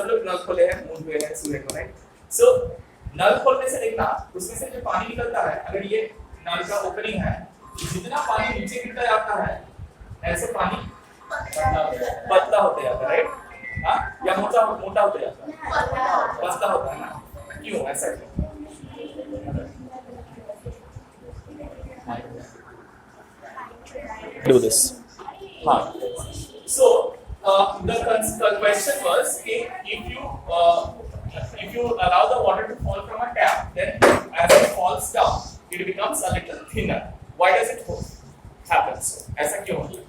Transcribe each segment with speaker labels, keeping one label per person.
Speaker 1: लोग नल खोले हैं, मूड हुए हैं, सूर्य को, राइट? सो नल खोलने से देखना उसमें से जो पानी निकलता है, अगर ये नल का ओपनिंग है, जितना पानी नीचे गिरता जाता है ऐसे पानी पतला होते जाता है, राइट? हाँ, या मोटा मोटा होते जाता है, पतला होता है ना? क्यों ऐसा क्यों? Do this. हाँ. So the question was if you allow the water to fall from a tap, then as it falls down, it becomes a little thinner. Why does it happen so? ऐसा क्यों होता है?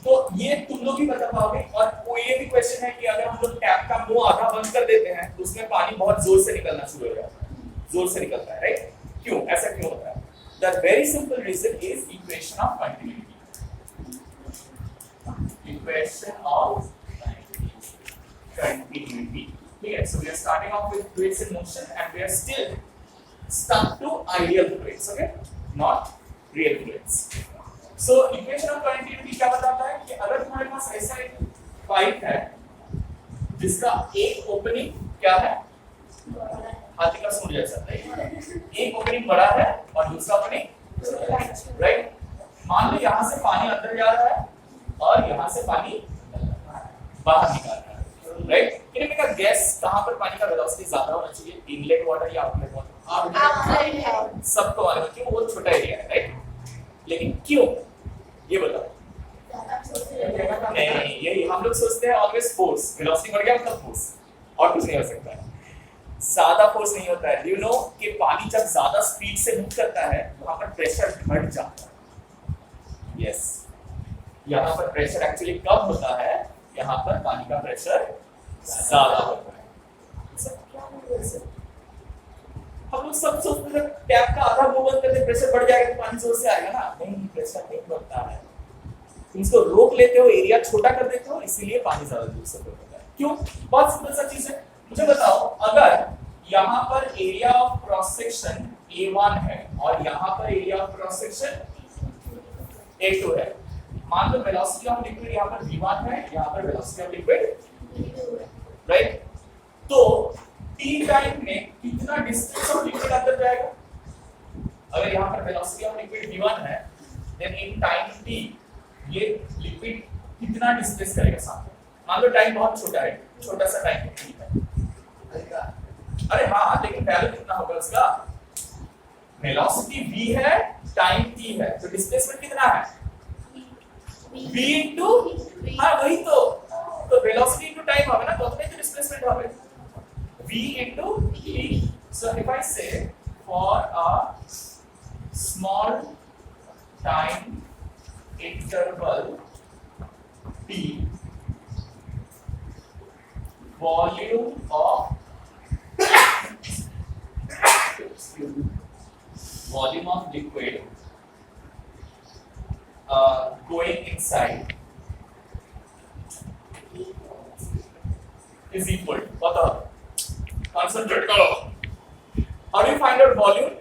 Speaker 1: तो ये तुम लोग भी बता पाओगे। और कोई ये भी क्वेश्चन है कि अगर हम लोग टैप का मुंह आधा बंद कर देते हैं तो उसमें पानी बहुत जोर से निकलना शुरू हो जाता है, जोर से निकलता है, राइट? क्यों ऐसा क्यों होता है? The very simple reason is equation of continuity. Equation of continuity. Okay, so we are starting off with fluids in motion and we are still stuck to ideal fluids, okay? Not real fluids. So equation of continuity क्या बताता है कि अगर तुम्हारे पास ऐसा एक pipe है जिसका एक ओपनिंग क्या है, हाथी का सूंड जैसा, एक ओपनिंग बड़ा है और दूसरा ओपनिंग, राइट? मान लो यहाँ से पानी अंदर जा रहा है और यहाँ से पानी बाहर निकल रहा है, राइट? इनमें का गैस कहाँ पर पानी का वेलोसिटी ज्यादा होना चाहिए, इनलेट वाटर या आउटलेट वाटर? सबको मालूम है क्यों, वो छोटा एरिया है, राइट? लेकिन क्यों ये बताओ? नहीं, ये हम लोग सोचते हैं ऑलवेज फोर्स, वेलोसिटी बढ़ गया मतलब फोर्स, और कुछ नहीं हो सकता है। ज्यादा फोर्स नहीं होता है। डू यू नो कि पानी जब ज्यादा स्पीड से मूव करता है वहां पर प्रेशर घट जाता है। यस, यहाँ पर प्रेशर एक्चुअली कम होता है, यहाँ पर पानी का प्रेशर ज्यादा होता है। हम लोग सब सोचते हैं टैप का आधा मूव बंद करते प्रेशर बढ़ जाएगा तो पानी जोर से आएगा ना, नहीं, प्रेशर नहीं बढ़ता है। तुम इसको रोक लेते हो, एरिया छोटा कर देते हो, इसीलिए पानी ज्यादा दूर से होता है। क्यों? बहुत सिंपल सा चीज है। मुझे बताओ, अगर यहाँ पर area of cross section A1 है और यहाँ पर area of cross section A2 है, मान लो वेलोसिटी ऑफ लिक्विड यहाँ पर V1 है, यहाँ पर वेलोसिटी ऑफ लिक्विड, राइट? तो t टाइम में कितना डिस्टेंस ऑफ लिक्विड अंदर जाएगा? अगर यहाँ पर वेलोसिटी ऑफ लिक्विड v1 है, देन इन टाइम t ये लिक्विड कितना डिस्प्लेस करेगा सामने? मान लो टाइम बहुत छोटा है, छोटा सा टाइम t है। अरे हाँ, लेकिन वैल्यू कितना होगा उसका? वेलोसिटी v है, टाइम t है, तो डिस्प्लेसमेंट कितना है? v इनटू, हाँ वही तो वेलोसिटी इनटू टाइम होगा ना, तो उतना ही डिस्प्लेसमेंट होगा, v into t. So if I say for a small time interval t, volume of liquid going inside is equal to what? Concentrate करो. How do you find out volume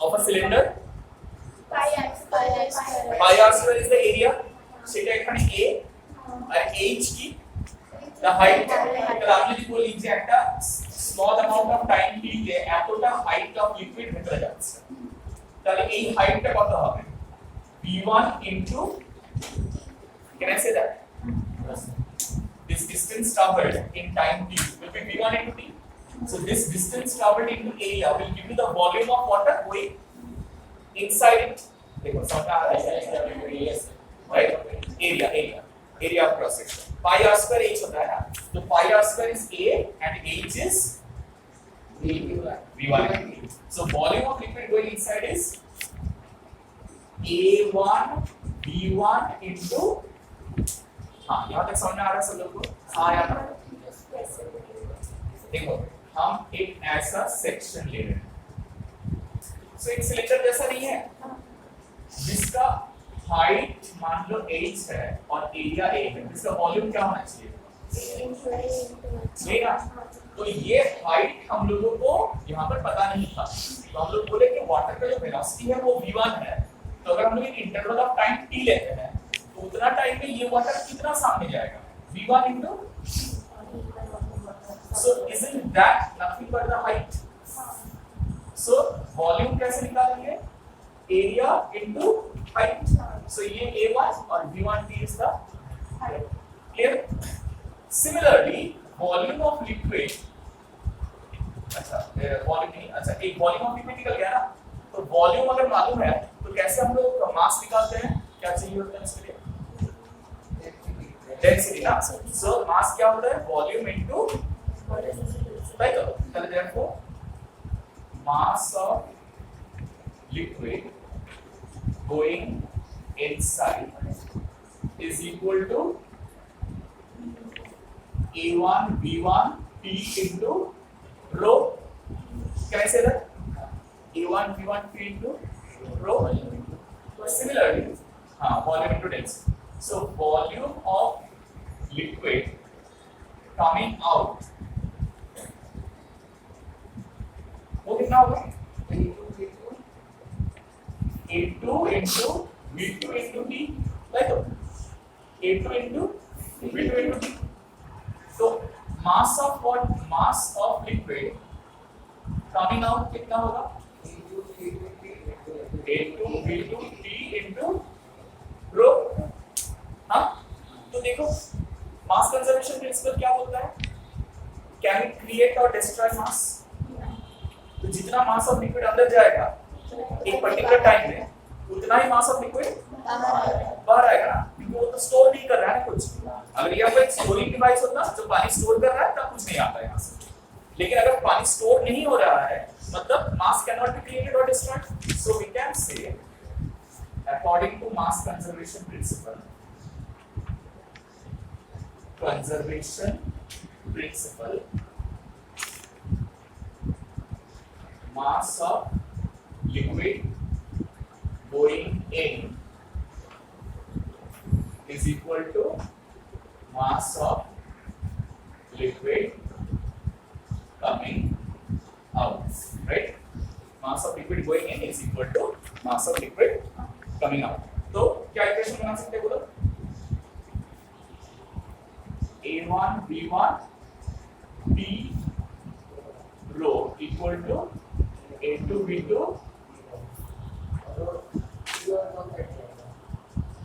Speaker 1: of a cylinder? Pi r square is the area. সেটা এখানে a R h কি the height. তাহলে আপনি যদি বলি যে একটা small amount of time t তে এতটা height of liquid ভেতরে যাচ্ছে, তাহলে এই হাইটটা কত হবে? v1 into, can I say that? This distance covered in time t will be v1 into t. So this distance covered into area will give you the volume of water going inside it. देखो समझ आ रहा है? Right? Area of cross section. Pi r square h होता है ना, तो pi r square is a and h is v1. So volume of liquid going inside is a1 v1 into, हाँ यहाँ तक समझ में आ रहा है सब लोग को? हाँ यार, देखो हम एक ऐसा सेक्शन ले रहे हैं, सो एक सिलेंडर जैसा नहीं है जिसका हाइट मान लो h है और एरिया a है, इसका वॉल्यूम क्या होना चाहिए? नहीं ना, तो ये हाइट हम लोगों को यहाँ पर पता नहीं था, तो हम लोग बोले कि वाटर का जो वेलोसिटी है वो v1 है, तो अगर हम लोग एक इंटरवल ऑफ टाइम t लेते हैं तो उतना टाइम में ये वाटर कितना सामने जाएगा? v1 into So isn't that nothing but the height? So volume कैसे निकालेंगे? Area into height. So ये A1 और V1T is the height. Clear? Similarly, volume of liquid, अच्छा वॉल्यूम नहीं, अच्छा एक वॉल्यूम ऑफ लिक्विड निकल गया ना, तो वॉल्यूम अगर मालूम है तो कैसे हम लोग मास निकालते हैं? क्या चाहिए होता है इसके लिए? डेंसिटी ना. सो मास क्या होता है? Volume into right. तो therefore mass of liquid going inside is equal to A1 V1 T into rho. Can I say that? A1 V1 T into rho. Similarly, volume into density. So volume of liquid coming out, वो कितना होगा? A2 into V2 into T, right? A2 into V2 into T. So mass of what? Mass of liquid coming out कितना होगा? A2 V2 T into rho. हाँ, तो देखो mass conservation principal क्या बोलता है? कैन इट क्रिएट और destroy मास? तो जितना मास ऑफ लिक्विड अंदर जाएगा एक पर्टिकुलर टाइम में, उतना ही मास ऑफ लिक्विड बाहर आएगा ना, क्योंकि वो तो स्टोर नहीं कर रहा है कुछ. अगर ये आपका एक स्टोरिंग डिवाइस होता जो पानी स्टोर कर रहा है तब कुछ नहीं आता यहाँ से. लेकिन अगर पानी स्टोर नहीं हो रहा है मतलब mass can not be created और destroyed. So we can say according to mass conservation principle, mass of liquid going in is equal to mass of liquid coming out, right? Mass of liquid going in is equal to mass of liquid coming out. तो क्या equation बना सकते हैं? बोलो A1 V1 T rho equal to A2 V2.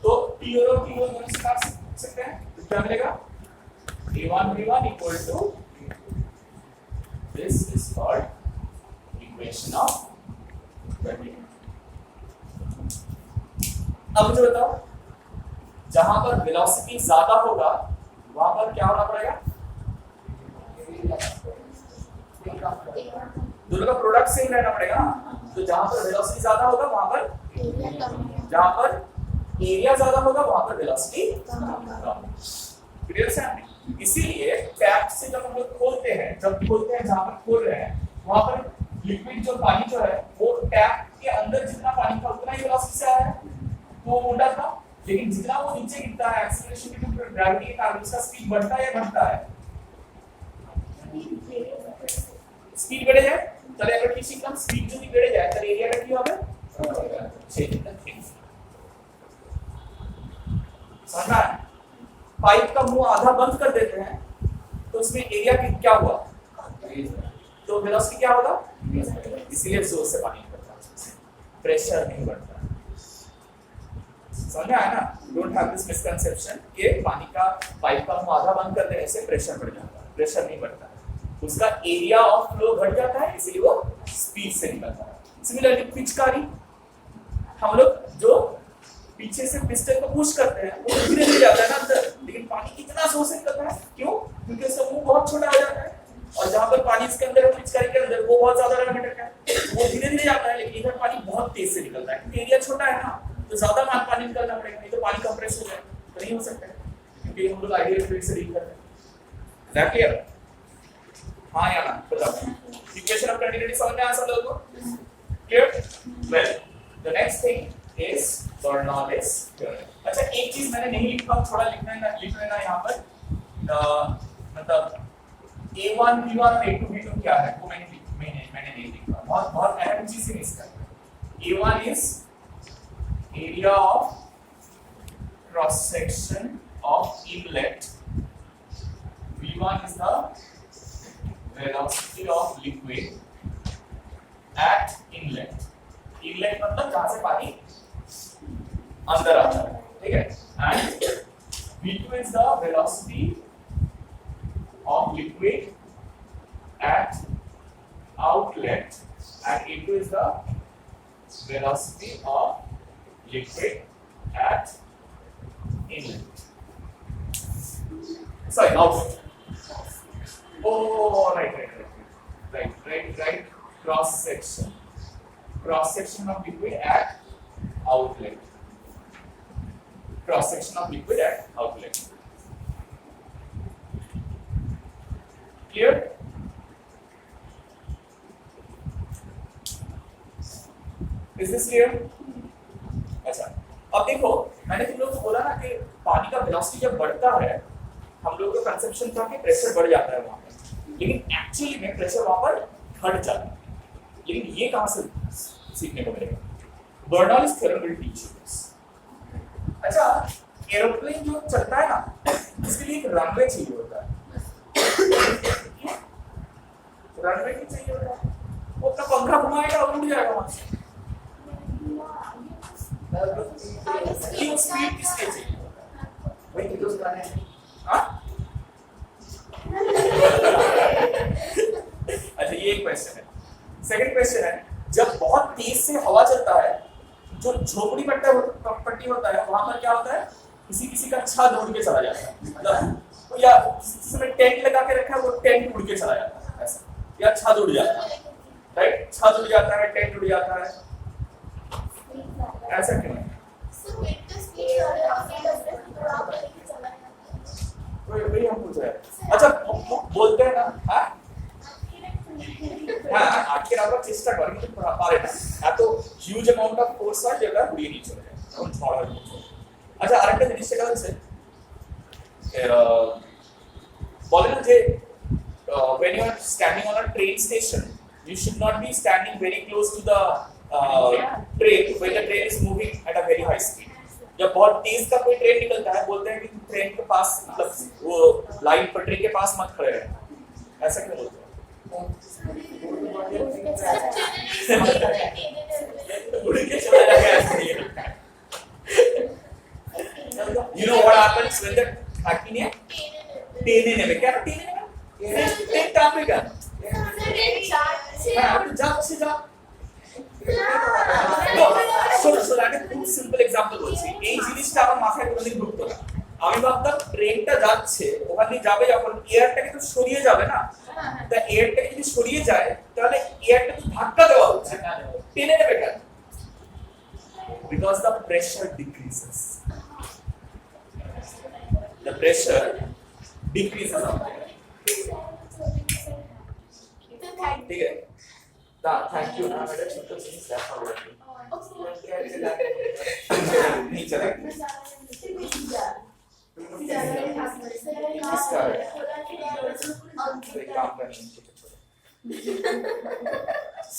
Speaker 1: तो T और T दोनों से काट सकते हैं. तो क्या मिलेगा? A1 V1 equal to, this is called equation of continuity. अब मुझे बताओ, जहां पर वेलोसिटी ज्यादा होगा वहां पर क्या होना पड़ेगा? दोनों का प्रोडक्ट सेम रहना पड़ेगा ना. तो जहां पर वेलोसिटी ज्यादा होगा वहां पर, जहां पर एरिया ज्यादा होगा वहां पर वेलोसिटी कम. क्लियर है? इसीलिए टैप से जब हम लोग खोलते हैं, जहां पर खोल रहे हैं वहां पर लिक्विड जो पानी जो है वो टैप के अंदर जितना पानी था उतना ही वेलोसिटी से आ रहा है, तो वो मोटा था. लेकिन जितना वो नीचे गिरता है एक्सीलरेशन ड्यू टू ग्रेविटी के कारण उसका स्पीड बढ़ता है या घटता है? स्पीड बढ़े जाए तो अगर किसी कम स्पीड जो भी बढ़े जाए तो एरिया का क्या होगा? Change the things. समझना है? पाइप का मुंह आधा बंद कर देते हैं तो उसमें एरिया क्या हुआ? तो वेलोसिटी क्या होगा? इसलिए जोर से पानी निकलता है, प्रेशर नहीं बढ़ता. समझ में आया ना? डोंट हैव दिस मिसकंसेप्शन कि पानी का पाइप का मुंह आधा बंद कर देने से प्रेशर बढ़ जाता है. प्रेशर नहीं बढ़ता है, उसका एरिया ऑफ फ्लो घट जाता है, इसलिए वो स्पीड से निकलता है. सिमिलरली पिचकारी, हम लोग जो पीछे से पिस्टन को पुश करते हैं वो धीरे धीरे जाता है ना अंदर, लेकिन पानी कितना जोर से निकलता है. क्यों? क्योंकि उसका मुंह बहुत छोटा हो जाता है और जहां पर पानी इसके अंदर है पिचकारी के अंदर वो बहुत ज्यादा डायमीटर का है, वो धीरे धीरे जाता है. लेकिन इधर पानी बहुत तेज से निकलता है क्योंकि एरिया छोटा है ना, तो ज्यादा पानी निकलना पड़ेगा, नहीं तो पानी कंप्रेस हो जाए तो नहीं हो सकता है, क्योंकि हम लोग आइडियल फ्लूइड से डील कर रहे हैं. That clear? हां या ना? बताओ. इक्वेशन ऑफ कंटिन्यूटी समझ में आया सब लोगों को? Clear? Well, the next thing is Bernoulli's theorem. अच्छा, एक चीज मैंने नहीं लिखा, थोड़ा लिख लेना यहां पर. मतलब A1 V1 और A2 V2 क्या है वो मैंने नहीं लिखा. बहुत अहम चीज है इसका. A1 is area of cross section of inlet. V1 is the dq is the velocity of liquid at outlet and a2 is the velocity of liquid at inlet. Sorry, outlet. Oh, right. Cross section of liquid at outlet. Cross section of liquid at outlet. Clear? Is this clear? अच्छा, अब देखो मैंने तुम लोग को बोला ना कि पानी का वेलोसिटी जब बढ़ता है हम लोगों का कंसेप्शन था कि प्रेशर बढ़ जाता है वहां पर, लेकिन एक्चुअली में प्रेशर वहां पर घट जाता है। लेकिन ये कहां से सीखने को मिलेगा? Bernoulli's theorem will teach you this. अच्छा, एरोप्लेन जो चलता है ना उसके लिए एक रनवे चाहिए होता है। रनवे क्यों चाहिए होता है? वो अपना पंखा घुमाएगा और उड़ जाएगा वहां से। क्यों स्पीड किसके चाहिए? वही तो दोस्त गाने हैं। हाँ? अच्छा, ये एक क्वेश्चन है। सेकंड क्वेश्चन है, जब बहुत तेज से हवा चलता है, जो झोपड़ी पट्टी होता है वहां पर क्या होता है? किसी का छत उड़ के चला जाता है। मतलब या जिसमें टेंट लगा के रखा है वो टेंट उड़ के चला जाता है ऐसा, या छत उड़ जाता है, राइट? छत उड़ जाता है, टेंट उड़ जाता है, ऐसा क्यों है? वही हम पूछ रहे हैं। अच्छा, बोलते हैं ना, हाँ आखिर आप चेष्टा करें तो पारे ना, या तो ह्यूज अमाउंट ऑफ फोर्स है যেটা ঘুরিয়ে নিয়ে চলে যায়, তখন ঝড় হয়। আচ্ছা, আরেকটা জিনিস সেটা হচ্ছে বলে না যে when you are standing on a train station you should not be standing very close to the train when the train is moving at a very high speed। जब बहुत तेज का कोई ट्रेन निकलता है बोलते हैं कि ट्रेन के पास, मतलब वो लाइन पटरी के पास मत खड़े रहना, ऐसा क्यों बोलते हैं? उड़ के चला जाएगा ऐसा नहीं है। You know what happens when the acting टेने में क्या टेने में टेन टाइम पे क्या যাচ্ছে যা so that is খুব সিম্পল एग्जांपल বলছি। এই জিনিসটা আমার মাথায় কোনোদিন ঢুকতো না। আমি ভাবতাম ট্রেনটা যাচ্ছে, ওখানে যাবে যখন এয়ারটাকে তো সরিয়ে যাবে না, তা এয়ারটাকে যদি সরিয়ে যায় তাহলে এয়ারটা তো ধাক্কা দেওয়া হচ্ছে, টেনে নেবে কেন? Because the pressure decreases. The pressure decreases out there. ठीक है? थैंक यू ना बेटा, छोटा चीज रखा हुआ है नहीं चलेगा।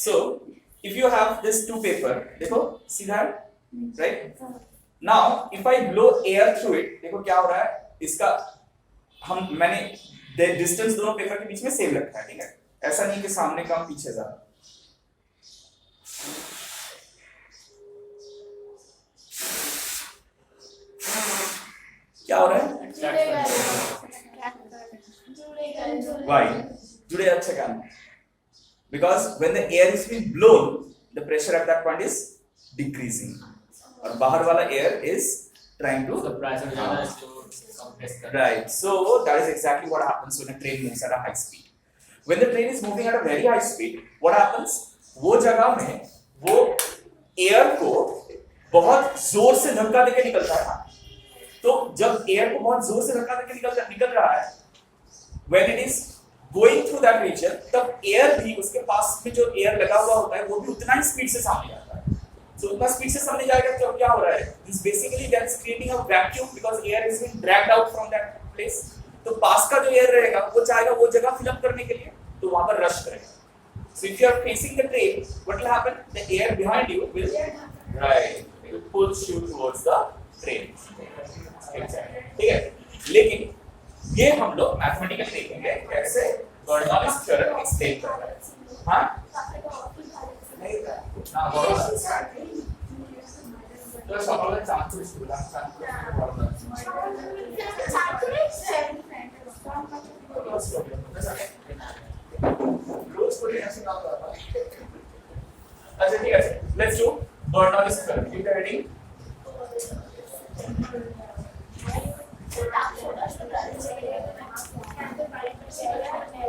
Speaker 1: So if you have this two paper, देखो सीधा, right? Now if I blow air through it, देखो क्या हो रहा है? इसका मैंने डिस्टेंस दोनों पेपर के बीच में सेम रखा है, ठीक है? ऐसा नहीं कि सामने कम पीछे ज्यादा। क्या हो रहा है? Why? जुड़े अच्छा क्या? Because when the air is being blown, the pressure at that point is decreasing, और बाहर वाला air is trying to
Speaker 2: compress the
Speaker 1: right. So that is exactly what happens when a train moves at a high speed. When the train is moving at a very high speed, what happens? वो जगह में वो air को बहुत जोर से धक्का देके निकलता है। तो जब एयर को बहुत जोर से धक्का देके निकल रहा है, when it is going through that region, तब एयर भी उसके पास में जो एयर लगा हुआ होता है वो भी उतना ही स्पीड से सामने जाता है। So उतना स्पीड से सामने जाएगा तो क्या हो रहा है? This basically that's creating a vacuum because air is being dragged out from that place. तो पास का जो एयर रहेगा वो चाहेगा वो जगह फिल अप करने के लिए, तो वहां पर रश करेगा। So if you are facing the train, what will happen? The air behind you will it will push you towards the train. ठीक है? लेकिन ये हम लोग मैथमेटिकल देखेंगे कैसे बर्नौलीज थ्योरम एक्सप्लेन करता है। हाँ? नहीं था। तो সকালে চাঁদপুর স্কুল रोज कोई ऐसे काम करता है। अच्छा ठीक है, let's do Bernoulli's theorem. Keep the heading.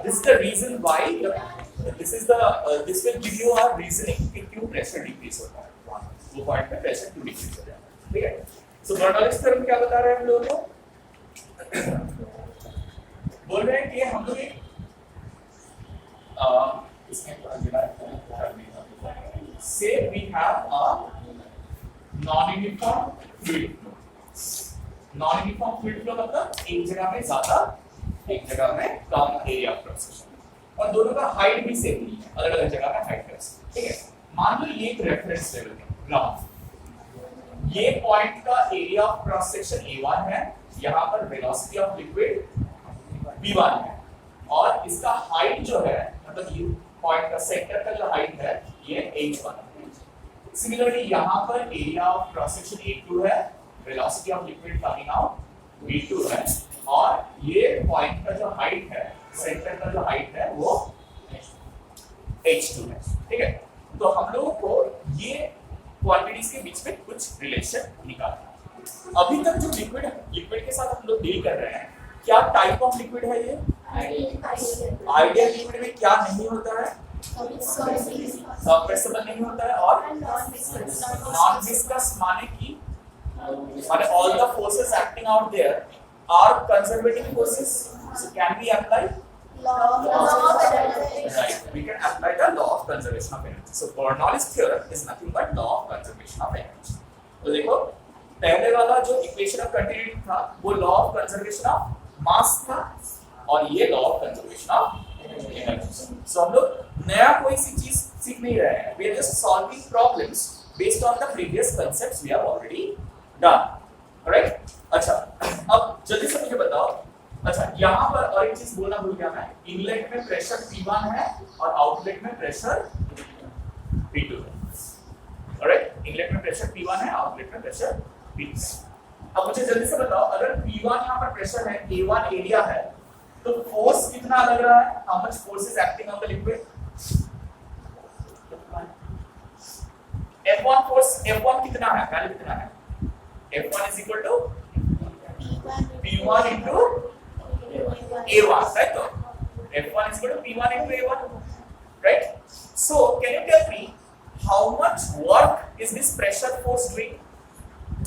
Speaker 1: This is the reason why this will give you a reasoning कि क्यों प्रेशर डिक्रीज होता है। वो पॉइंट पे प्रेशर क्यों डिक्रीज होता है, ठीक है। सो बर्नौलीज थ्योरम क्या बता रहा है हम लोगों को? बोल रहे हैं कि हम लोग एक say we have a non-uniform fluid flow। non-uniform fluid flow मतलब एक जगह में ज्यादा, एक जगह में कम एरिया ऑफ क्रॉस सेक्शन, और दोनों का हाइट भी सेम नहीं है, अलग अलग जगह का हाइट है, ठीक है। मान लो ये एक रेफरेंस लेवल है ग्राउंड, ये पॉइंट का area of cross section A1 है, यहाँ पर वेलोसिटी ऑफ लिक्विड V1 है, और इसका हाइट जो है मतलब ये पॉइंट का सेंटर का जो हाइट है ये H1 है। सिमिलरली यहाँ पर area of cross section A2 है, velocity of liquid coming out V2 है, और ये पॉइंट का जो हाइट है, सेंटर का जो हाइट है वो H2 है, ठीक है। तो हम लोगों को ये क्वांटिटीज के बीच में कुछ रिलेशन निकालना है। अभी तक जो लिक्विड के साथ हम लोग डील कर रहे हैं, क्या टाइप ऑफ लिक्विड है ये? आइडियल लिक्विड में क्या नहीं होता है? सबमर्सिबल नहीं होता है, और नॉन विस्कस माने all the forces acting out there are conservative forces, so can we apply right, we can apply the law of conservation of energy। so Bernoulli's theorem is nothing but law of conservation of energy। तो देखो पहले वाला जो equation of continuity था वो law of conservation of mass था, और ये law of conservation of energy. So हम लोग नया कोई सी चीज सीख नहीं रहे हैं, we are just solving problems based on the previous concepts we have already done, right. अच्छा अब जल्दी से मुझे बताओ, अच्छा यहाँ पर और एक चीज बोलना भूल गया मैं, इनलेट में प्रेशर P1 है और आउटलेट में प्रेशर P2 है, ऑलराइट। इनलेट में प्रेशर P1 है, आउटलेट में प्रेशर P2। अब मुझे जल्दी से बताओ, अगर P1 यहाँ पर प्रेशर है, A1 एरिया है, तो फोर्स कितना लग रहा है? How much force is acting on the liquid? F1 force, F1 कितना है, वैल्यू कितना है? F1 is equal to P1 into A1, right? तो F1 is equal to P1 into A1, right? So can you tell me how much work is this pressure force doing?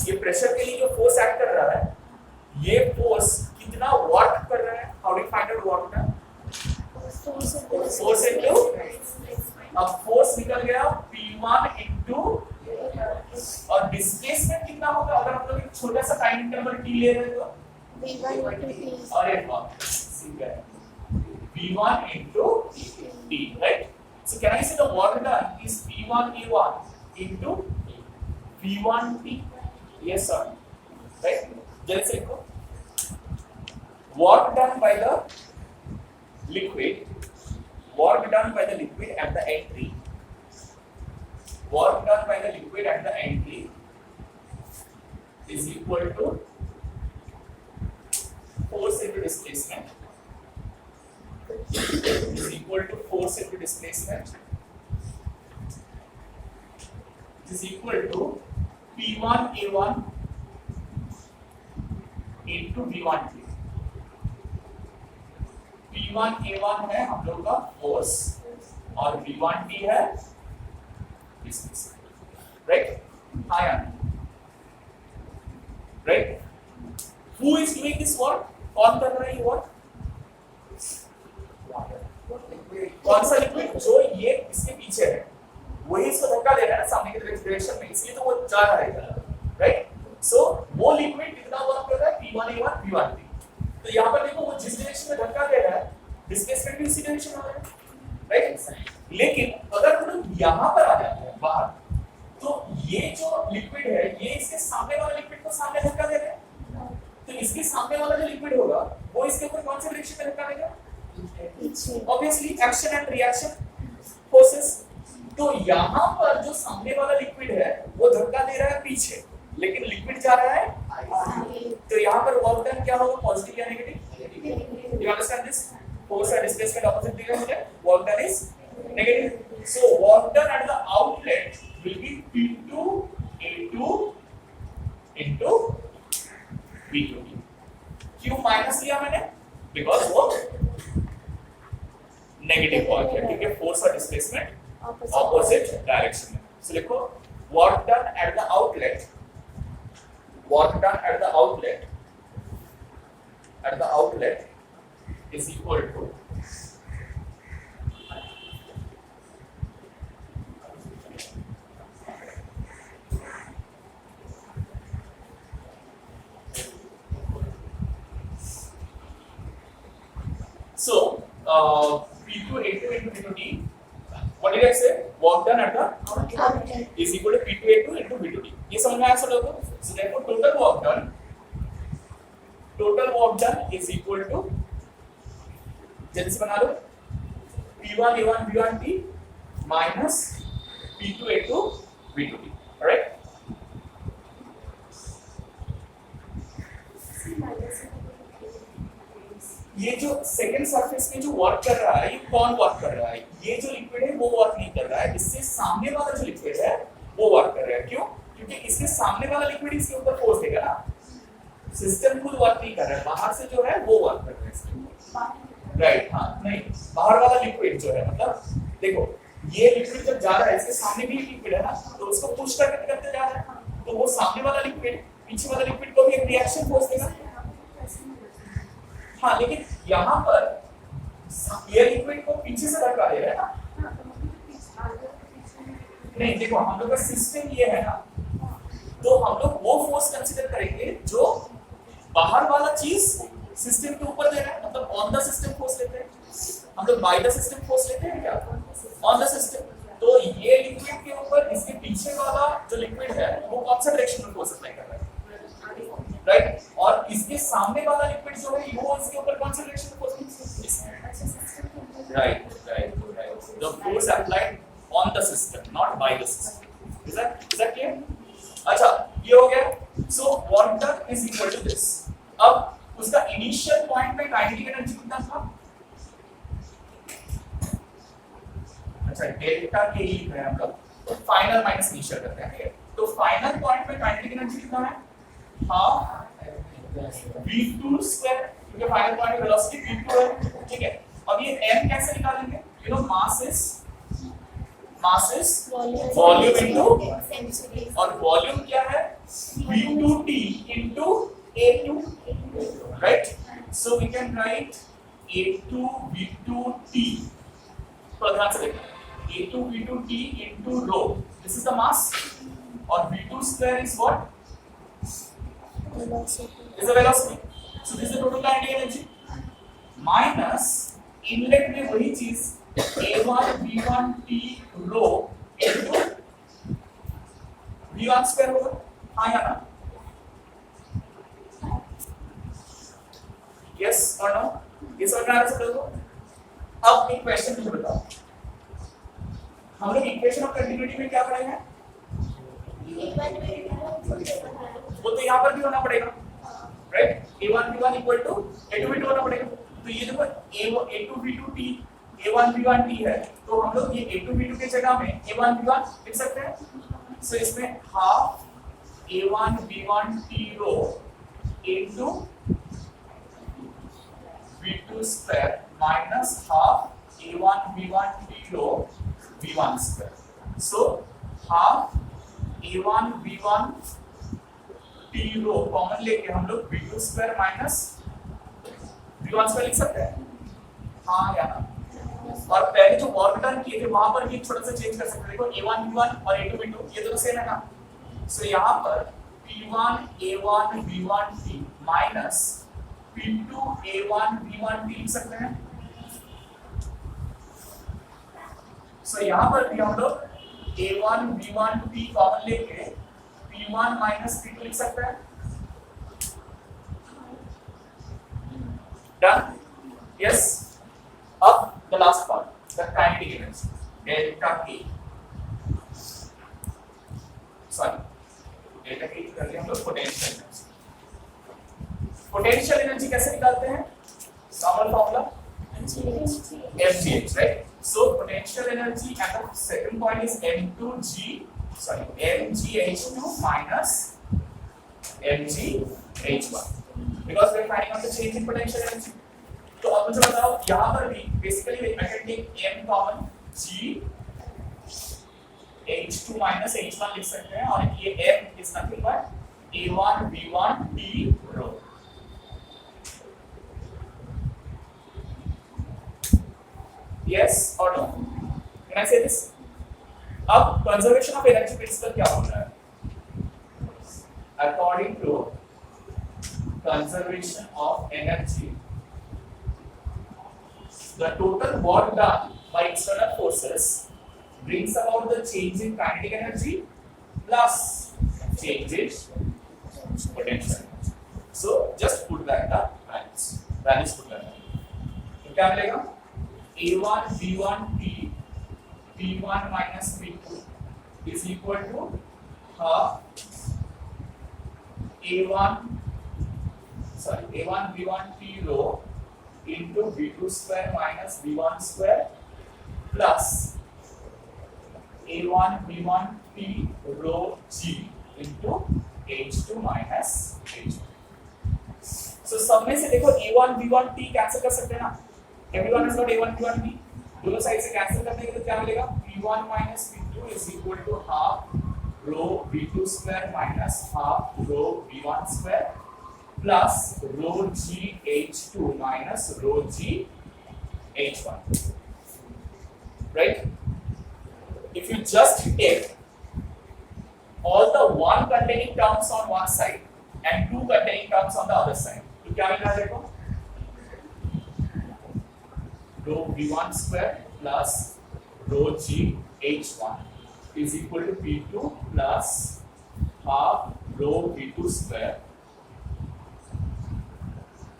Speaker 1: ये pressure के लिए जो force act कर रहा है, ये force कितना वर्क कर रहा है? How do you find out work ना? फोर्स इनटू, अब फोर्स निकल गया P1 इनटू, और डिस्प्लेसमेंट कितना होगा अगर हम लोग एक छोटा सा टाइम इंटरवल t ले रहे हैं तो? अरे वाह, ठीक है, V1 into t, right? So can I say the work done is P1 A1 into V1 t? Yes sir, right? जल्दी से लिखो, work done by the liquid at the entry, work done by the liquid at the entry is equal to force into displacement, is equal to force into displacement, is equal to P1 A1 into V1 T। P1 A1 है हम लोग का force, और V1 T है displacement, right? हाँ यार, right? Who is doing this work? कौन कर रहा है ये वर्क? कौन सा लिक्विड? जो ये इसके पीछे है, वही इसको धक्का दे रहा है सामने की डायरेक्शन में, इसलिए तो वो जा रहा है, राइट? सो वो लिक्विड कितना वर्क कर रहा है? P1 A1 V1 T। तो यहाँ पर देखो वो जिस डायरेक्शन में धक्का दे रहा है, डिस्प्लेसमेंट भी उसी डायरेक्शन में है, राइट? लेकिन अगर हम लोग यहाँ पर आ जाते हैं बाहर, तो ये जो लिक्विड है ये इसके सामने वाले लिक्विड को सामने धक्का दे रहा है, तो इसके सामने वाला जो लिक्विड होगा वो इसके ऊपर कौन से डायरेक्शन में धक्का देगा? Obviously action and reaction forces. तो यहाँ पर जो सामने वाला लिक्विड है वो धक्का दे रहा है पीछे, लेकिन लिक्विड जा रहा है, तो यहाँ पर वर्क डन क्या होगा, पॉजिटिव या negative? You understand this? Force and displacement opposite दिख रहा है मुझे, work done is negative. So work done at the outlet will be P2A2 into V2D। क्यों माइनस लिया मैंने? बिकॉज वो नेगेटिव वर्क है, क्योंकि फोर्स और डिस्प्लेसमेंट ऑपोजिट डायरेक्शन में। सो लिखो work done at the outlet, work done at the outlet is equal to P2A2 into V2D. What did I say? Work done at the outlet is equal to P2A2 into V2D. ये समझ में आया सब लोगों को? So therefore total work done is equal to, जल्दी से बना लो, P1A1 V1T minus P2A2 V2D. Alright? ये जो सेकंड सरफेस में जो वर्क कर रहा है, ये कौन वर्क कर रहा है? ये जो लिक्विड है वो वर्क नहीं कर रहा है, इससे सामने वाला जो लिक्विड है वो वर्क कर रहा है। क्यों? क्योंकि इसके सामने वाला लिक्विड इसके ऊपर फोर्स देगा ना। सिस्टम खुद वर्क नहीं कर रहा है, बाहर से जो है वो वर्क कर रहा है इसके ऊपर। राइट? हाँ, नहीं, बाहर वाला लिक्विड जो है, मतलब देखो ये लिक्विड जब जा रहा है, इसके सामने भी लिक्विड है ना, तो उसको पुश करते करते जा रहा है, तो वो सामने वाला लिक्विड पीछे वाला लिक्विड को भी एक रिएक्शन फोर्स देगा। हाँ, लेकिन यहाँ पर ये लिक्विड को पीछे से धक्का दे रहा है ना। नहीं, देखो हम लोग का सिस्टम ये है ना, तो हम लोग वो फोर्स कंसीडर करेंगे जो बाहर वाला चीज सिस्टम के ऊपर दे रहा है, मतलब ऑन द सिस्टम फोर्स लेते हैं हम लोग। बाय द सिस्टम फोर्स लेते हैं क्या? On the system. तो ये लिक्विड के ऊपर इसके पीछे वाला जो लिक्विड है वो कौन सा डायरेक्शन में फोर्स अप्लाई कर रहा है? राइट? और इसके सामने वाला लिक्विड जो है वो इसके ऊपर कौन सा डायरेक्शन में force? Right. The force applied on the system, not by the system. Is that clear? अच्छा, ये हो गया। So work done is equal to this. अब उसका इनिशियल पॉइंट पे काइनेटिक एनर्जी कितना था? अच्छा, डेल्टा के ही है हम लोग, तो फाइनल माइनस इनिशियल करते हैं। तो फाइनल पॉइंट पे काइनेटिक एनर्जी कितना है? हाफ v2 स्क्वायर, क्योंकि फाइनल पॉइंट पे वेलोसिटी v2 है। ठीक है, अब ये m कैसे निकालेंगे? You know mass is volume into, और वॉल्यूम क्या है? v2t into a2, right? So we can write a2 v2t, तो ध्यान से देखो, a2 v2t into rho, this is the mass, और v2 square is what? Is the velocity. So this is the total kinetic energy minus inlet में वही चीज a1 v1 t rho into v1 square होगा। हाँ या ना? Yes और no? ये समझ में आ रहा है सबको? अब एक क्वेश्चन मुझे बताओ, हम लोग इक्वेशन ऑफ कंटिन्यूटी में क्या पढ़े हैं? वो तो यहाँ पर भी होना पड़ेगा, right? a1 v1 equal to a2 v2 होना पड़ेगा। तो ये देखो a2 v2 t a1 v1 t है, तो हम लोग ये a2 v2 के जगह में a1 v1 लिख सकते हैं। सो इसमें हाफ a1 v1 t रो into v2 square minus half a1 v1 t रो v1 square. So half a1 v1 t रो कॉमन लेके हम लोग v2 square minus v1 square लिख सकते हैं। हाँ या ना? और पहले जो वर्क डन किए थे वहां पर भी थोड़ा सा चेंज कर सकते हैं। देखो a1 v1 और a2 v2 ये दोनों सेम है ना। सो यहाँ पर p1 a1 v1 t minus p2 a1 v1 t लिख सकते हैं। सो यहाँ पर भी हम लोग a1 v1 t कॉमन लेके p1 माइनस p2 लिख सकते हैं। डन? यस। अब the last part, the kinetic energy, delta K. Sorry, delta के कर लिया हम लोग पोटेंशियल एनर्जी। पोटेंशियल एनर्जी कैसे निकालते हैं? Normal formula mgh, right? So potential energy at the second point is mgh2 minus mgh1 because we are finding out the change in potential energy. तो अब मुझे बताओ यहाँ पर भी basically I can take m common g h2 minus h1 लिख सकते हैं और ये m is nothing but a1 v1 t rho. Yes or no? Can I say this? अब conservation of energy principle क्या बोल रहा है? According to conservation of energy, the total work done by external forces brings about the change in kinetic energy plus change in potential energy. So just put back the values. Values put back. तो क्या मिलेगा? A1 V1 T P1 minus P2 is equal to half A1 V1 T rho into V2 square minus V1 square plus A1 V1 T rho G into H2 minus H1. So सब में से देखो A1 V1 T cancel कर सकते हैं ना? Everyone has got A1 V1 T. दोनों side से कैंसिल करने के लिए क्या मिलेगा? P1 minus P2 is equal to half rho V2 square minus half rho V1 square plus rho G H2 minus rho G H1. Right? If you just take all the one containing terms on one side and two containing terms on the other side, तो क्या मिल रहा है देखो? Rho V1 square plus rho G H1 is equal to P2 plus half rho V2 square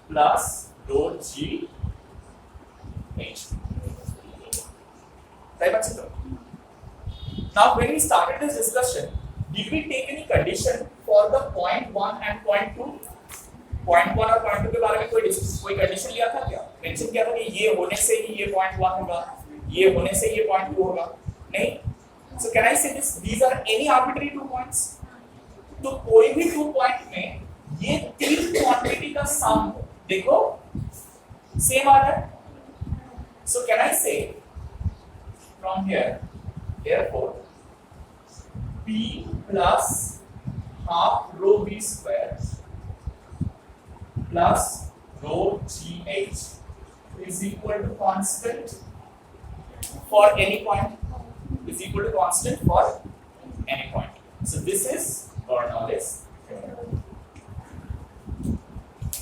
Speaker 1: plus rho G H2. Right, bachcho? Now, when we started this discussion, did we take any condition for the point 1 and point 2? Point 1 और point 2 के बारे में कोई condition लिया था क्या? Mention किया था कि ये होने से ही ये पॉइंट 1 होगा, ये होने से ये पॉइंट 2 होगा? नहीं। सो can I say this these are any arbitrary 2 points? तो कोई भी 2 पॉइंट में ये तीन क्वांटिटी का सम देखो सेम आ रहा है। सो कैन आई से from here therefore p plus half rho v square plus rho gh is equal to constant for any point, is equal to constant for any point. So this is Bernoulli's theorem.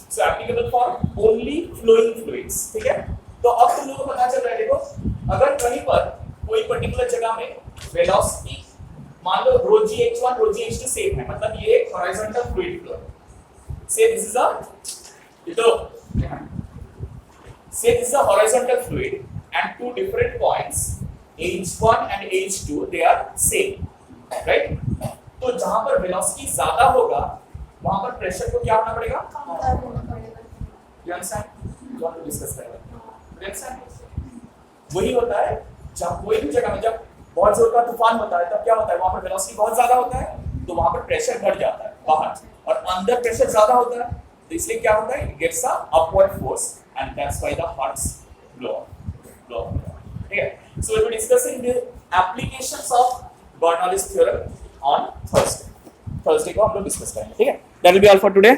Speaker 1: So applicable for only flowing fluids. ठीक है? तो अब तुम लोगों को पता चल रहा है, देखो अगर कहीं पर कोई पर्टिकुलर जगह में वेलोसिटी मान लो rho gh1 rho gh2 same है, मतलब ये एक हॉरिजॉन्टल फ्लूइड फ्लो है। Say this is a Say this is a horizontal fluid and two different points h1 and h2 they are same, right? तो जहां पर velocity ज्यादा होगा वहां पर प्रेशर को क्या होना पड़ेगा? कम करना पड़ेगा। You understand? जो हम डिस्कस करेंगे। You understand? वही होता है जब कोई भी जगह में जब बहुत जोर का तूफान होता है तब क्या होता है? वहां पर velocity बहुत ज्यादा होता है तो वहां पर प्रेशर बढ़ जाता है बाहर, और अंदर प्रेशर ज्यादा होता है तो इसलिए क्या होता है? It gets a upward force and that's why the hearts blow up. ठीक है? So we will be discussing the applications of Bernoulli's theorem on Thursday को हम लोग डिस्कस करेंगे। ठीक है? That will be all for today.